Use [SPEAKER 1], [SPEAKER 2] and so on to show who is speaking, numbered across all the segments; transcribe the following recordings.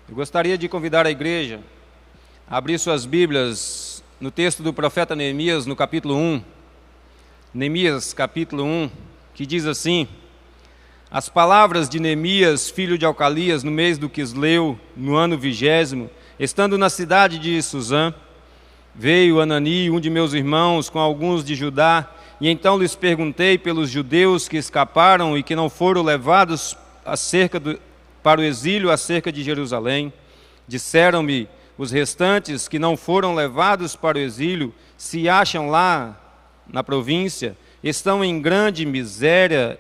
[SPEAKER 1] Eu gostaria de convidar a igreja a abrir suas Bíblias no texto do profeta Neemias, no capítulo 1. Neemias, capítulo 1, que diz assim: As palavras de Neemias, filho de Alcalias, no mês do Quisleu, no ano 20º, estando na cidade de Suzã, veio Anani, um de meus irmãos, com alguns de Judá, e então lhes perguntei pelos judeus que escaparam e que não foram levados para o exílio acerca de Jerusalém. Disseram-me os restantes que não foram levados para o exílio, se acham lá na província, estão em grande miséria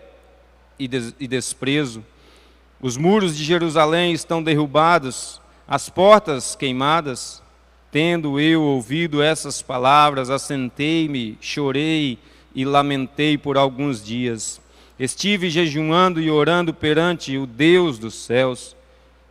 [SPEAKER 1] e desprezo. Os muros de Jerusalém estão derrubados, as portas queimadas. Tendo eu ouvido essas palavras, assentei-me, chorei e lamentei por alguns dias. Estive jejuando e orando perante o Deus dos céus,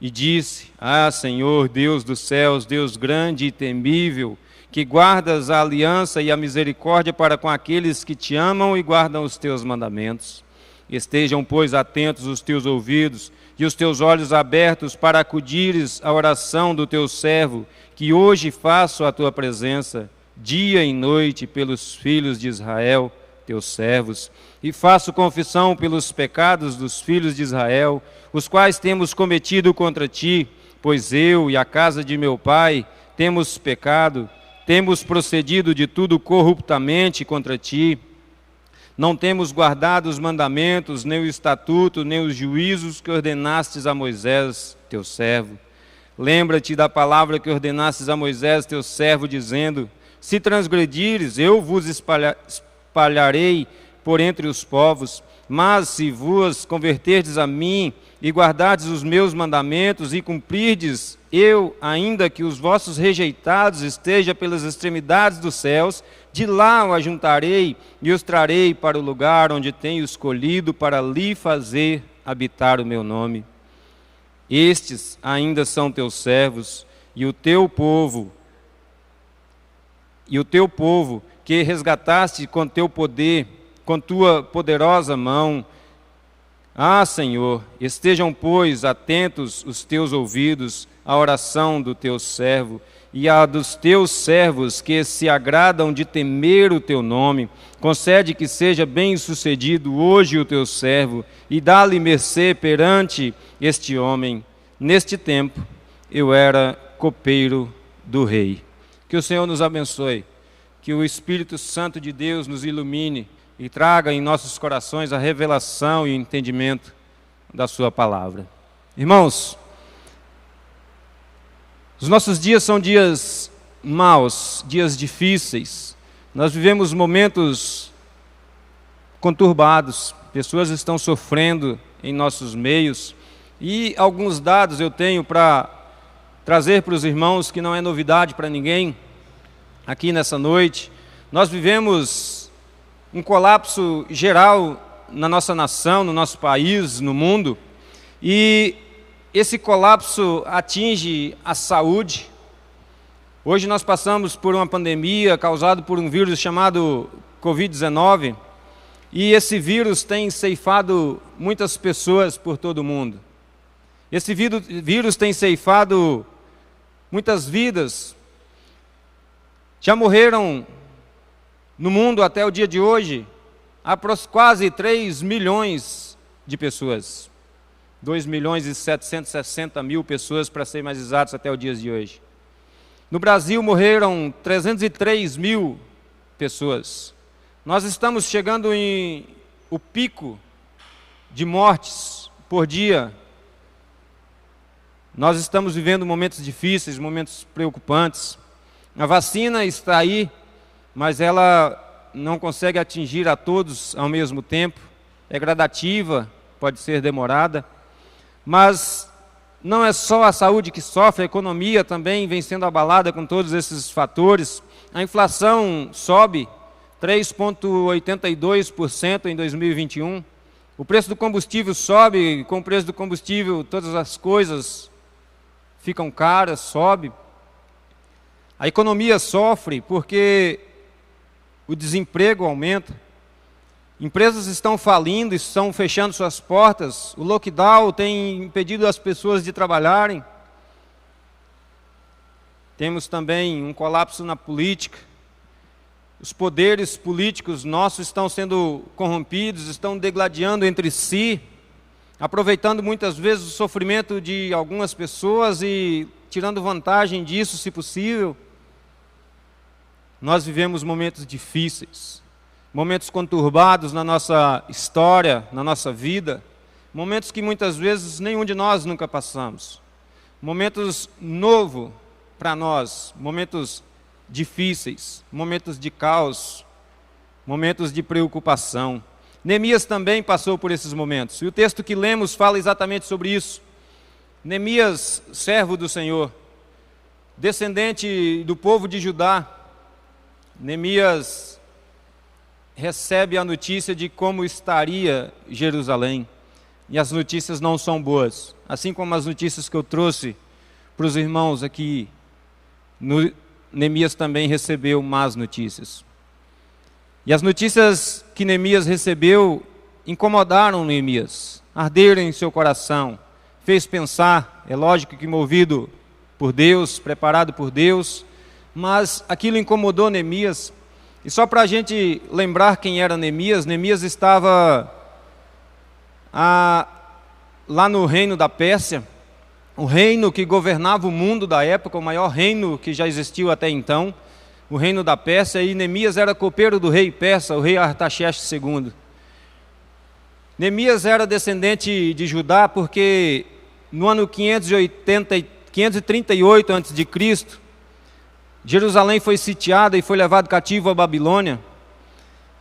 [SPEAKER 1] e disse: Ah, Senhor, Deus dos céus, Deus grande e temível, que guardas a aliança e a misericórdia para com aqueles que te amam e guardam os teus mandamentos. Estejam, pois, atentos os teus ouvidos e os teus olhos abertos para acudires à oração do teu servo, que hoje faço à tua presença, dia e noite, pelos filhos de Israel, teus servos, e faço confissão pelos pecados dos filhos de Israel, os quais temos cometido contra ti, pois eu e a casa de meu pai temos pecado, temos procedido de tudo corruptamente contra ti. Não temos guardado os mandamentos, nem o estatuto, nem os juízos que ordenastes a Moisés, teu servo. Lembra-te da palavra que ordenastes a Moisés, teu servo, dizendo: Se transgredires, eu vos espalharei por entre os povos. Mas se vos converterdes a mim e guardardes os meus mandamentos e cumprirdes, eu, ainda que os vossos rejeitados estejam pelas extremidades dos céus, de lá o ajuntarei e os trarei para o lugar onde tenho escolhido para ali fazer habitar o meu nome. Estes ainda são teus servos e o teu povo, que resgataste com teu poder, com tua poderosa mão. Ah, Senhor, estejam, pois, atentos os teus ouvidos à oração do teu servo e à dos teus servos que se agradam de temer o teu nome. Concede que seja bem-sucedido hoje o teu servo e dá-lhe mercê perante este homem. Neste tempo eu era copeiro do rei. Que o Senhor nos abençoe, que o Espírito Santo de Deus nos ilumine e traga em nossos corações a revelação e o entendimento da sua palavra. Irmãos, os nossos dias são dias maus, dias difíceis. Nós vivemos momentos conturbados, pessoas estão sofrendo em nossos meios. E alguns dados eu tenho para trazer para os irmãos, que não é novidade para ninguém aqui nessa noite. Nós vivemos um colapso geral na nossa nação, no nosso país, no mundo, e esse colapso atinge a saúde. Hoje nós passamos por uma pandemia causada por um vírus chamado Covid-19, e esse vírus tem ceifado muitas pessoas por todo o mundo. Esse vírus tem ceifado muitas vidas. Já morreram no mundo até o dia de hoje quase 3 milhões de pessoas. 2.760.000 pessoas, para ser mais exatos, até o dia de hoje. No Brasil morreram 303 mil pessoas. Nós estamos chegando em o pico de mortes por dia. Nós estamos vivendo momentos difíceis, momentos preocupantes. A vacina está aí, mas ela não consegue atingir a todos ao mesmo tempo. É gradativa, pode ser demorada. Mas não é só a saúde que sofre, a economia também vem sendo abalada com todos esses fatores. A inflação sobe 3,82% em 2021. O preço do combustível sobe, com o preço do combustível todas as coisas ficam caras, sobe. A economia sofre porque o desemprego aumenta. Empresas estão falindo, estão fechando suas portas. O lockdown tem impedido as pessoas de trabalharem. Temos também um colapso na política. Os poderes políticos nossos estão sendo corrompidos, estão degladiando entre si, aproveitando muitas vezes o sofrimento de algumas pessoas e tirando vantagem disso, se possível. Nós vivemos momentos difíceis, momentos conturbados na nossa história, na nossa vida, momentos que muitas vezes nenhum de nós nunca passamos. Momentos novos para nós, momentos difíceis, momentos de caos, momentos de preocupação. Neemias também passou por esses momentos, e o texto que lemos fala exatamente sobre isso. Neemias, servo do Senhor, descendente do povo de Judá, Neemias recebe a notícia de como estaria Jerusalém, e as notícias não são boas, assim como as notícias que eu trouxe para os irmãos aqui. Neemias também recebeu más notícias. E as notícias que Neemias recebeu incomodaram Neemias, arderam em seu coração, fez pensar, é lógico que movido por Deus, preparado por Deus, mas aquilo incomodou Neemias. E só para a gente lembrar quem era Neemias, Neemias estava lá no reino da Pérsia, o reino que governava o mundo da época, o maior reino que já existiu até então, o reino da Pérsia, e Neemias era copeiro do rei persa, o rei Artaxerxes II. Neemias era descendente de Judá porque no ano 538 a.C., Jerusalém foi sitiada e foi levado cativo à Babilônia.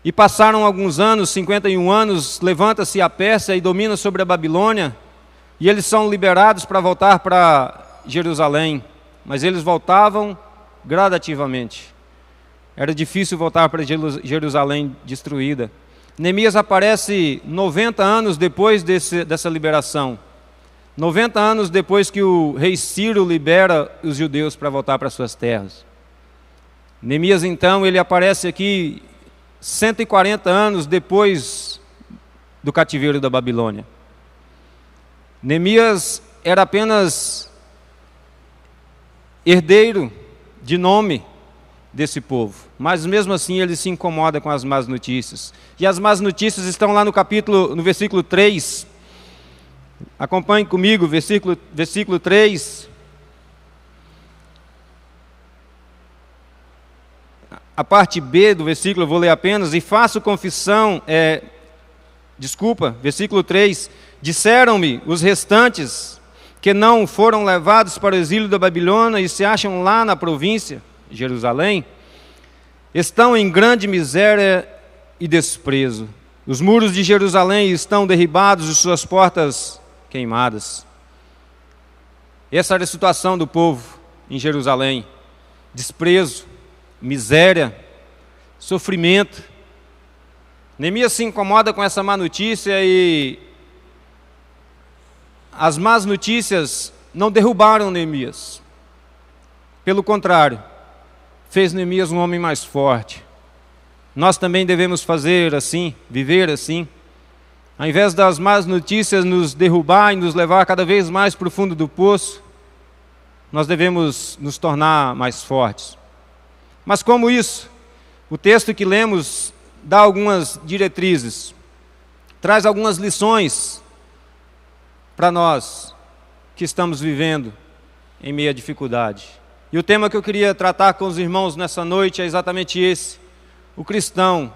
[SPEAKER 1] E passaram alguns anos, 51 anos, levanta-se a Pérsia e domina sobre a Babilônia, e eles são liberados para voltar para Jerusalém, mas eles voltavam gradativamente. Era difícil voltar para Jerusalém destruída. Neemias aparece 90 anos depois dessa liberação. 90 anos depois que o rei Ciro libera os judeus para voltar para suas terras. Neemias, então, ele aparece aqui 140 anos depois do cativeiro da Babilônia. Neemias era apenas herdeiro de nome desse povo, mas mesmo assim ele se incomoda com as más notícias. E as más notícias estão lá no versículo 3. Acompanhe comigo, versículo 3. A parte B do versículo eu vou ler apenas. E faço confissão, versículo 3. Disseram-me os restantes que não foram levados para o exílio da Babilônia e se acham lá na província, Jerusalém, estão em grande miséria e desprezo. Os muros de Jerusalém estão derribados e suas portas queimadas. Essa era a situação do povo em Jerusalém: desprezo, miséria, sofrimento. Neemias se incomoda com essa má notícia, e as más notícias não derrubaram Neemias. Pelo contrário, fez Neemias um homem mais forte. Nós também devemos fazer assim, viver assim. Ao invés das más notícias nos derrubar e nos levar cada vez mais para o fundo do poço, nós devemos nos tornar mais fortes. Mas como isso? O texto que lemos dá algumas diretrizes, traz algumas lições para nós que estamos vivendo em meio à dificuldade. E o tema que eu queria tratar com os irmãos nessa noite é exatamente esse: o cristão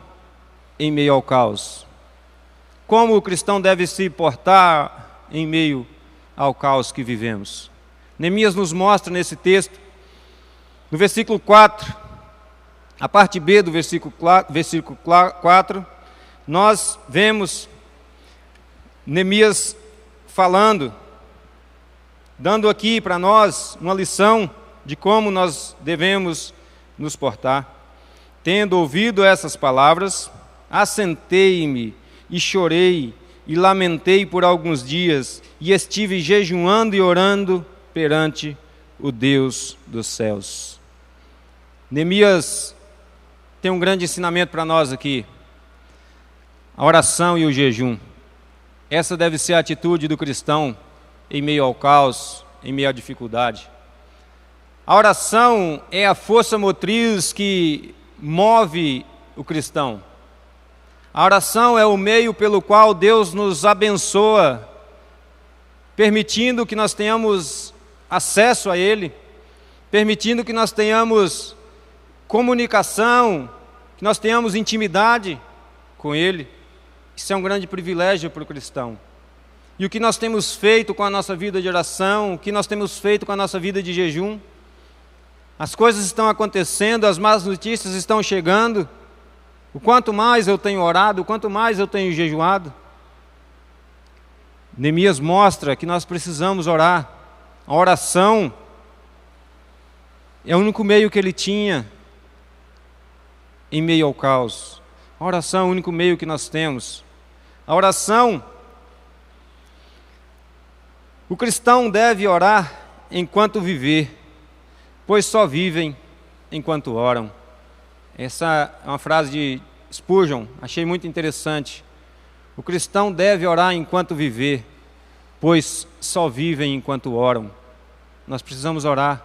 [SPEAKER 1] em meio ao caos. Como o cristão deve se portar em meio ao caos que vivemos. Neemias nos mostra nesse texto, no versículo 4, a parte B do versículo 4, nós vemos Neemias falando, dando aqui para nós uma lição de como nós devemos nos portar. Tendo ouvido essas palavras, assentei-me e chorei e lamentei por alguns dias, e estive jejuando e orando perante o Deus dos céus. Neemias tem um grande ensinamento para nós aqui: a oração e o jejum. Essa deve ser a atitude do cristão em meio ao caos, em meio à dificuldade. A oração é a força motriz que move o cristão. A oração é o meio pelo qual Deus nos abençoa, permitindo que nós tenhamos acesso a Ele, permitindo que nós tenhamos comunicação, que nós tenhamos intimidade com Ele. Isso é um grande privilégio para o cristão. E o que nós temos feito com a nossa vida de oração, o que nós temos feito com a nossa vida de jejum? As coisas estão acontecendo, as más notícias estão chegando. O quanto mais eu tenho orado, o quanto mais eu tenho jejuado. Neemias mostra que nós precisamos orar. A oração é o único meio que ele tinha em meio ao caos. A oração é o único meio que nós temos. A oração, o cristão deve orar enquanto viver, pois só vivem enquanto oram. Essa é uma frase de Spurgeon, achei muito interessante. O cristão deve orar enquanto viver, pois só vivem enquanto oram. Nós precisamos orar.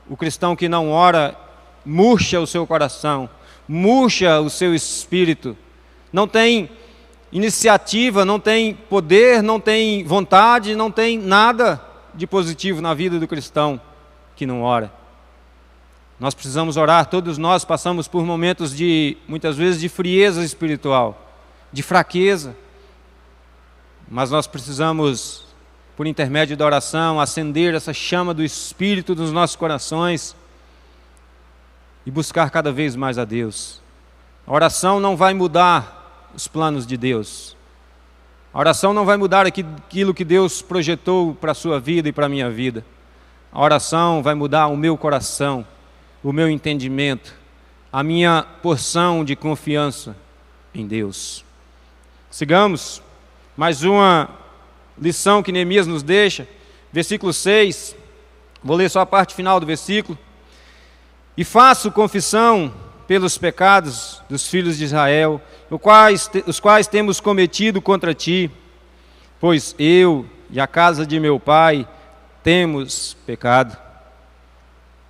[SPEAKER 1] O cristão que não ora, murcha o seu coração, murcha o seu espírito, não tem iniciativa, não tem poder, não tem vontade, não tem nada de positivo na vida do cristão que não ora. Nós precisamos orar, todos nós passamos por momentos muitas vezes, de frieza espiritual, de fraqueza, mas nós precisamos, por intermédio da oração, acender essa chama do Espírito nos nossos corações e buscar cada vez mais a Deus. A oração não vai mudar os planos de Deus. A oração não vai mudar aquilo que Deus projetou para a sua vida e para a minha vida. A oração vai mudar o meu coração, o meu entendimento, a minha porção de confiança em Deus. Sigamos, mais uma lição que Neemias nos deixa, versículo 6, vou ler só a parte final do versículo. E faço confissão pelos pecados dos filhos de Israel, os quais temos cometido contra ti, pois eu e a casa de meu pai temos pecado.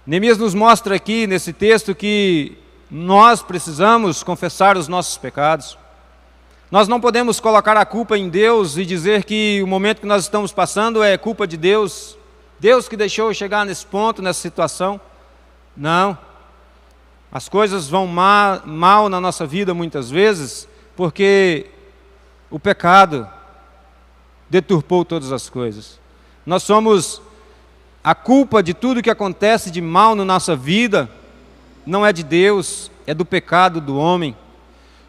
[SPEAKER 1] Neemias nos mostra aqui nesse texto que nós precisamos confessar os nossos pecados. Nós não podemos colocar a culpa em Deus e dizer que o momento que nós estamos passando é culpa de Deus, Deus que deixou eu chegar nesse ponto, nessa situação. Não. As coisas vão mal na nossa vida muitas vezes porque o pecado deturpou todas as coisas. Nós somos a culpa de tudo que acontece de mal na nossa vida, não é de Deus, é do pecado do homem.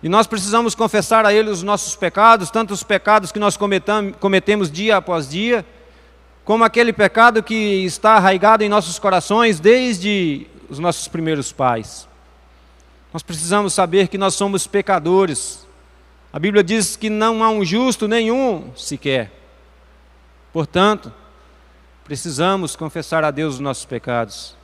[SPEAKER 1] E nós precisamos confessar a Ele os nossos pecados, tanto os pecados que nós cometemos dia após dia, como aquele pecado que está arraigado em nossos corações desde os nossos primeiros pais. Nós precisamos saber que nós somos pecadores. A Bíblia diz que não há um justo nenhum sequer. Portanto, precisamos confessar a Deus os nossos pecados,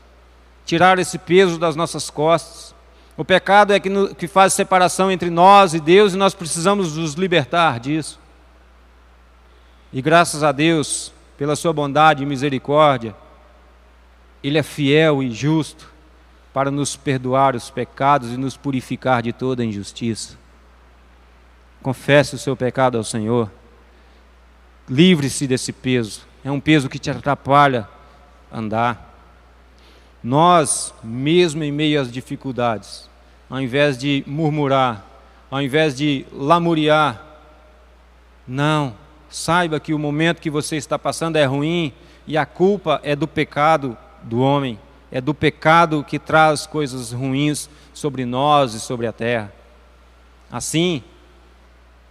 [SPEAKER 1] tirar esse peso das nossas costas. O pecado é que faz separação entre nós e Deus e nós precisamos nos libertar disso. E graças a Deus, pela sua bondade e misericórdia, Ele é fiel e justo para nos perdoar os pecados e nos purificar de toda injustiça. Confesse o seu pecado ao Senhor. Livre-se desse peso. É um peso que te atrapalha andar. Nós, mesmo em meio às dificuldades, ao invés de murmurar, ao invés de lamuriar, não, saiba que o momento que você está passando é ruim e a culpa é do pecado do homem, é do pecado que traz coisas ruins sobre nós e sobre a terra. Assim,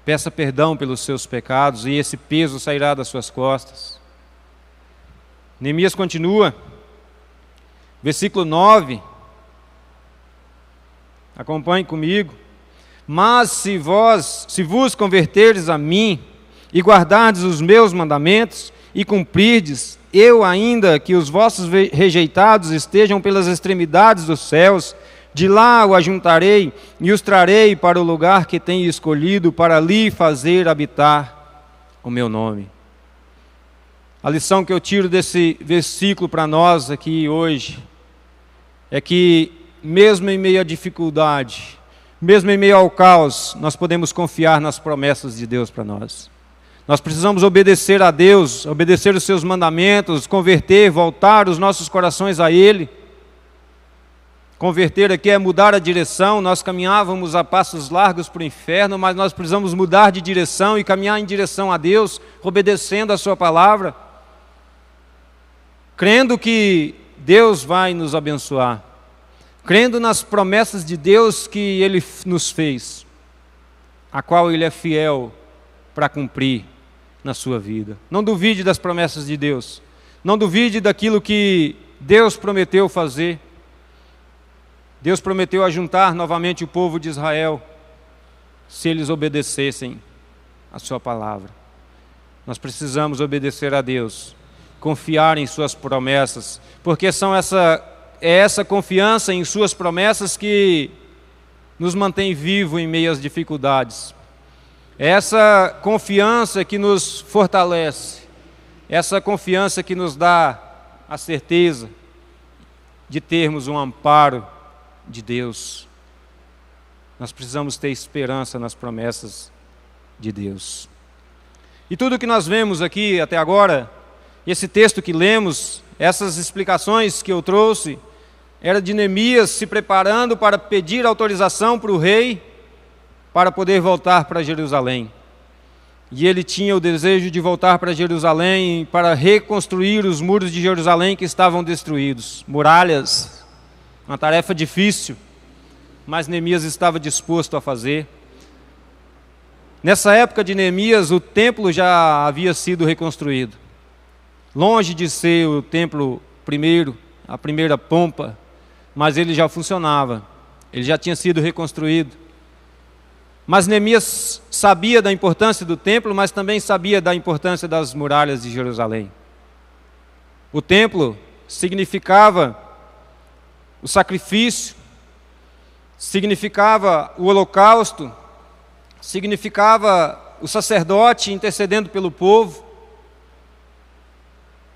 [SPEAKER 1] peça perdão pelos seus pecados e esse peso sairá das suas costas. Neemias continua, versículo 9, acompanhe comigo. Mas se vos converterdes a mim e guardardes os meus mandamentos e cumprirdes, eu ainda que os vossos rejeitados estejam pelas extremidades dos céus, de lá o ajuntarei e os trarei para o lugar que tenho escolhido para ali fazer habitar o meu nome. A lição que eu tiro desse versículo para nós aqui hoje é que mesmo em meio à dificuldade, mesmo em meio ao caos, nós podemos confiar nas promessas de Deus para nós. Nós precisamos obedecer a Deus, obedecer os seus mandamentos, converter, voltar os nossos corações a Ele. Converter aqui é mudar a direção. Nós caminhávamos a passos largos para o inferno, mas nós precisamos mudar de direção e caminhar em direção a Deus, obedecendo a Sua palavra, crendo que Deus vai nos abençoar, crendo nas promessas de Deus que Ele nos fez, a qual Ele é fiel para cumprir na sua vida. Não duvide das promessas de Deus, não duvide daquilo que Deus prometeu fazer. Deus prometeu ajuntar novamente o povo de Israel, se eles obedecessem a sua palavra. Nós precisamos obedecer a Deus, confiar em suas promessas, porque é essa confiança em suas promessas que nos mantém vivos em meio às dificuldades. É essa confiança que nos fortalece, essa confiança que nos dá a certeza de termos um amparo de Deus. Nós precisamos ter esperança nas promessas de Deus. E tudo que nós vemos aqui até agora, esse texto que lemos, essas explicações que eu trouxe, era de Neemias se preparando para pedir autorização para o rei para poder voltar para Jerusalém. E ele tinha o desejo de voltar para Jerusalém para reconstruir os muros de Jerusalém que estavam destruídos. Muralhas, uma tarefa difícil, mas Neemias estava disposto a fazer. Nessa época de Neemias, o templo já havia sido reconstruído. Longe de ser o templo primeiro, a primeira pompa, mas ele já funcionava, ele já tinha sido reconstruído. Mas Neemias sabia da importância do templo, mas também sabia da importância das muralhas de Jerusalém. O templo significava o sacrifício, significava o holocausto, significava o sacerdote intercedendo pelo povo.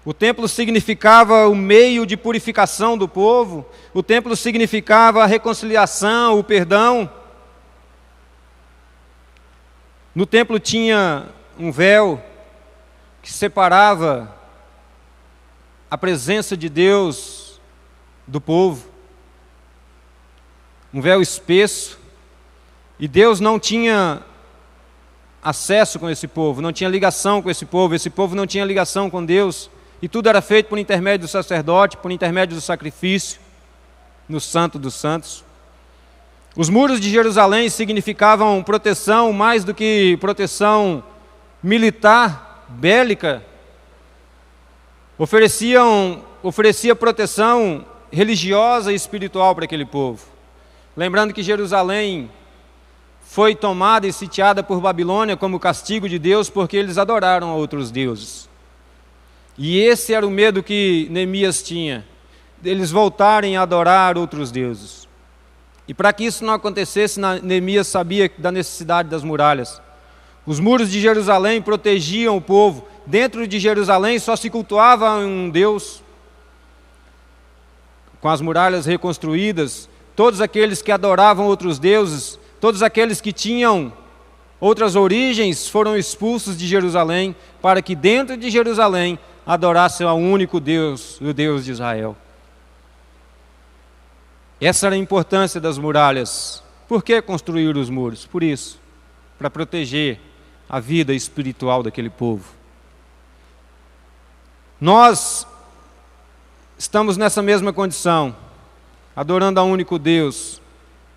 [SPEAKER 1] O templo significava o meio de purificação do povo, o templo significava a reconciliação, o perdão. No templo tinha um véu que separava a presença de Deus do povo, um véu espesso, e Deus não tinha acesso com esse povo, não tinha ligação com esse povo não tinha ligação com Deus, e tudo era feito por intermédio do sacerdote, por intermédio do sacrifício, no Santo dos Santos. Os muros de Jerusalém significavam proteção mais do que proteção militar, bélica. Oferecia proteção religiosa e espiritual para aquele povo. Lembrando que Jerusalém foi tomada e sitiada por Babilônia como castigo de Deus porque eles adoraram a outros deuses. E esse era o medo que Neemias tinha, deles voltarem a adorar outros deuses. E para que isso não acontecesse, Neemias sabia da necessidade das muralhas. Os muros de Jerusalém protegiam o povo. Dentro de Jerusalém só se cultuava um Deus. Com as muralhas reconstruídas, todos aqueles que adoravam outros deuses, todos aqueles que tinham outras origens foram expulsos de Jerusalém, para que dentro de Jerusalém adorassem ao único Deus, o Deus de Israel. Essa era a importância das muralhas. Por que construir os muros? Por isso, para proteger a vida espiritual daquele povo. Nós estamos nessa mesma condição, adorando a um único Deus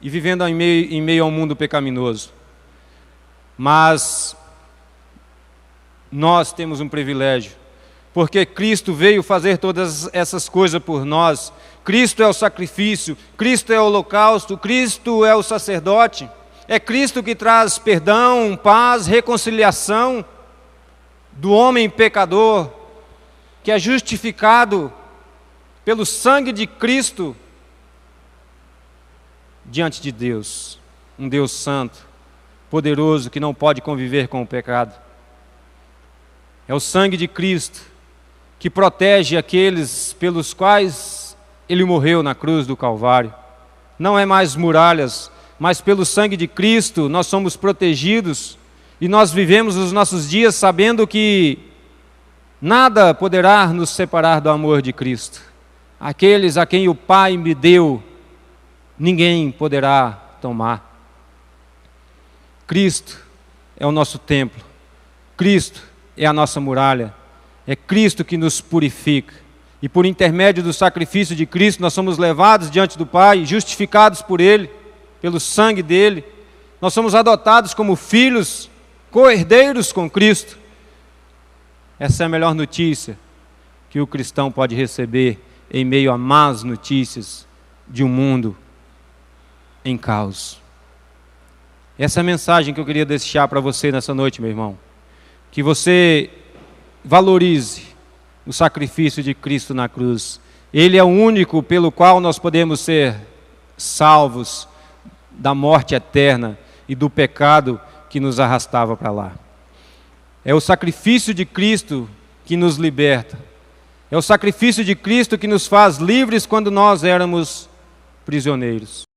[SPEAKER 1] e vivendo em meio ao mundo pecaminoso. Mas nós temos um privilégio, porque Cristo veio fazer todas essas coisas por nós. Cristo é o sacrifício, Cristo é o holocausto, Cristo é o sacerdote. É Cristo que traz perdão, paz, reconciliação do homem pecador, que é justificado pelo sangue de Cristo diante de Deus, um Deus santo, poderoso, que não pode conviver com o pecado. É o sangue de Cristo que protege aqueles pelos quais Ele morreu na cruz do Calvário. Não é mais muralhas, mas pelo sangue de Cristo nós somos protegidos e nós vivemos os nossos dias sabendo que nada poderá nos separar do amor de Cristo. Aqueles a quem o Pai me deu, ninguém poderá tomar. Cristo é o nosso templo, Cristo é a nossa muralha, é Cristo que nos purifica. E por intermédio do sacrifício de Cristo, nós somos levados diante do Pai, justificados por Ele, pelo sangue dEle. Nós somos adotados como filhos, co-herdeiros com Cristo. Essa é a melhor notícia que o cristão pode receber em meio a más notícias de um mundo em caos. Essa é a mensagem que eu queria deixar para você nessa noite, meu irmão. Que você valorize o sacrifício de Cristo na cruz. Ele é o único pelo qual nós podemos ser salvos da morte eterna e do pecado que nos arrastava para lá. É o sacrifício de Cristo que nos liberta. É o sacrifício de Cristo que nos faz livres quando nós éramos prisioneiros.